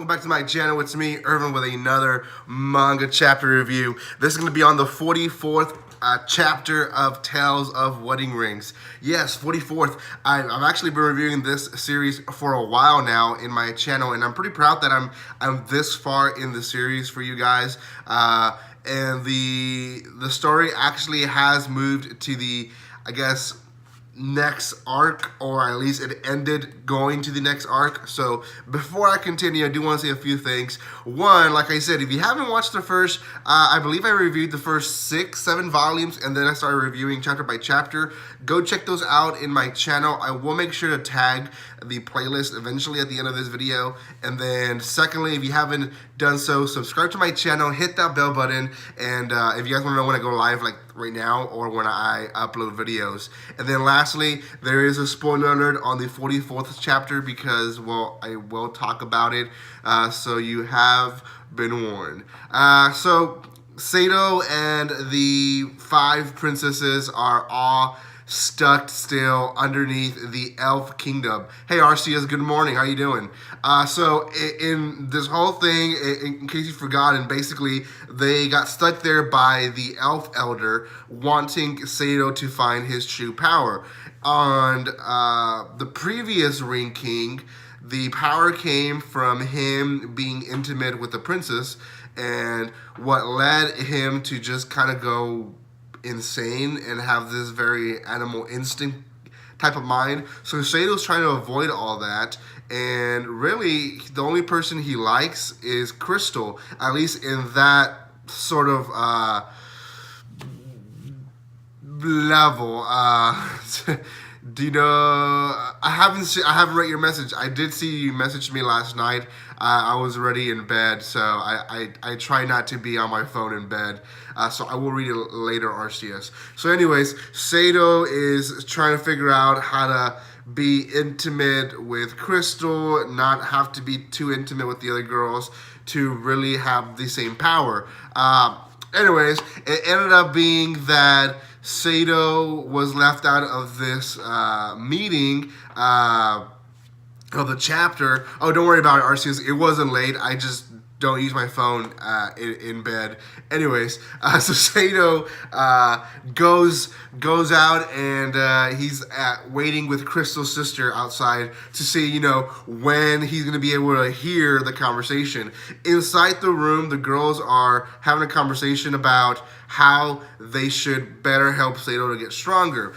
back to my channel. It's me, Irvin, with another manga chapter review. This is going to be on the 44th chapter of Tales of Wedding Rings. Yes, 44th. I've actually been reviewing this series for a while now in my channel, and I'm pretty proud that I'm this far in the series for you guys. And the story actually has moved to the, I guess, next arc, or at least it ended going to the next arc. So before I continue, I do want to say a few things. One, like I said, if you haven't watched the first, I believe I reviewed the first 6-7 volumes, and then I started reviewing chapter by chapter. Go check those out in my channel. I will make sure to tag the playlist eventually at the end of this video. And then secondly, if you haven't done so, subscribe to my channel, hit that bell button, and if you guys want to know when I go live, like right now, or when I upload videos. And then lastly, there is a spoiler alert on the 44th chapter because, well, I will talk about it, so you have been warned. So Sato and the 5 princesses are all stuck still underneath the elf kingdom. Hey RCS, good morning, how you doing? So in this whole thing, in case you forgot, and basically they got stuck there by the elf elder wanting Sato to find his true power. On the previous Ring King, the power came from him being intimate with the princess, and what led him to just kind of go insane and have this very animal instinct type of mind. So Sato's trying to avoid all that, and really the only person he likes is Crystal, at least in that sort of level. Do you know, I haven't read your message. I did see you message me last night. I was already in bed, so I try not to be on my phone in bed. So I will read it later, RCS. So anyways, Sato is trying to figure out how to be intimate with Crystal, not have to be too intimate with the other girls to really have the same power. Anyways, it ended up being that Sato was left out of this meeting of the chapter. Oh, don't worry about it, Arceus. It wasn't late. I just don't use my phone in bed. Anyways, so Sato goes out, and he's waiting with Crystal's sister outside to see, you know, when he's going to be able to hear the conversation. Inside the room, the girls are having a conversation about how they should better help Sato to get stronger.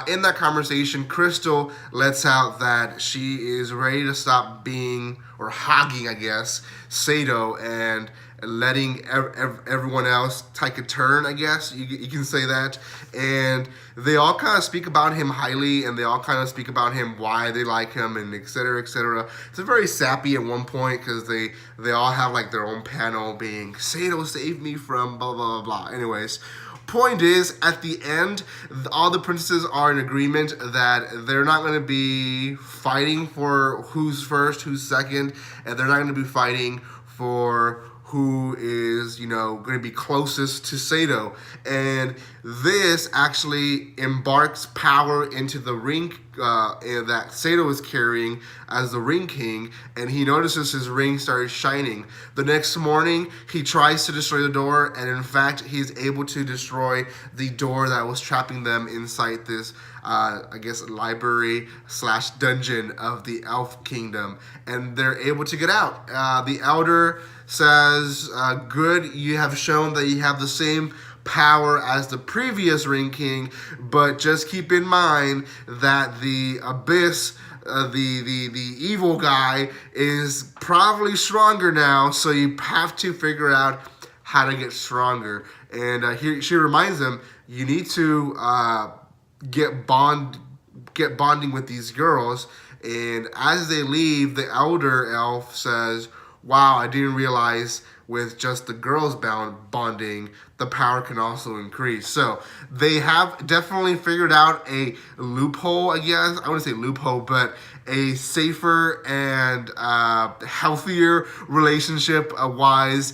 In that conversation, Crystal lets out that she is ready to stop being, or hogging, I guess, Sato, and letting everyone else take a turn, I guess you can say that. And they all kind of speak about him highly, and they all kind of speak about him, why they like him, and etc, etc. It's a very sappy at one point, because they all have like their own panel being, Sato saved me from blah blah blah blah. Anyways, point is, at the end, all the princesses are in agreement that they're not going to be fighting for who's first, who's second, and they're not going to be fighting for who is, you know, going to be closest to Sato. And this actually embarks power into the ring that Sato is carrying as the Ring King, and he notices his ring started shining. The next morning, he tries to destroy the door, and in fact, he's able to destroy the door that was trapping them inside this, I guess, library slash dungeon of the Elf Kingdom, and they're able to get out. The Elder says, good, you have shown that you have the same power as the previous Ring King, but just keep in mind that the Abyss, the evil guy, is probably stronger now, so you have to figure out how to get stronger. And she reminds them, you need to get bonding with these girls. And as they leave, the elder elf says, wow, I didn't realize with just the girls bonding, the power can also increase. So they have definitely figured out a loophole, I guess. I wouldn't say loophole, but a safer and healthier relationship wise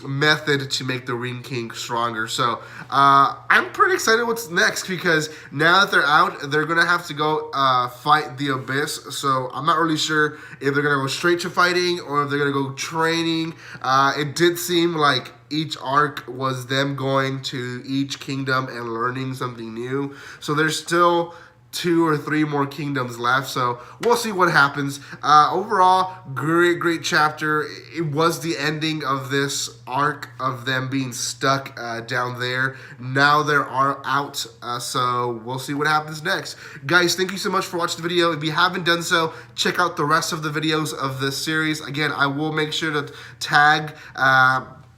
method to make the Ring King stronger. So I'm pretty excited what's next, because now that they're out, they're gonna have to go fight the Abyss. So I'm not really sure if they're gonna go straight to fighting or if they're gonna go training. It did seem like each arc was them going to each kingdom and learning something new. So there's still 2 or 3 more kingdoms left, so we'll see what happens. Overall, great chapter. It was the ending of this arc of them being stuck down there. Now they're out, so we'll see what happens next. Guys, thank you so much for watching the video. If you haven't done so, check out the rest of the videos of this series. Again, I will make sure to tag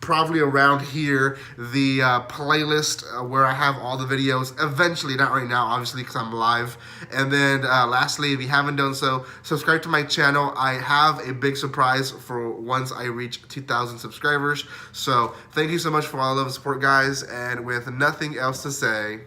probably around here the playlist where I have all the videos eventually, not right now obviously because I'm live. And then lastly, if you haven't done so, subscribe to my channel. I have a big surprise for once I reach 2,000 subscribers. So thank you so much for all the love and support, guys, and with nothing else to say,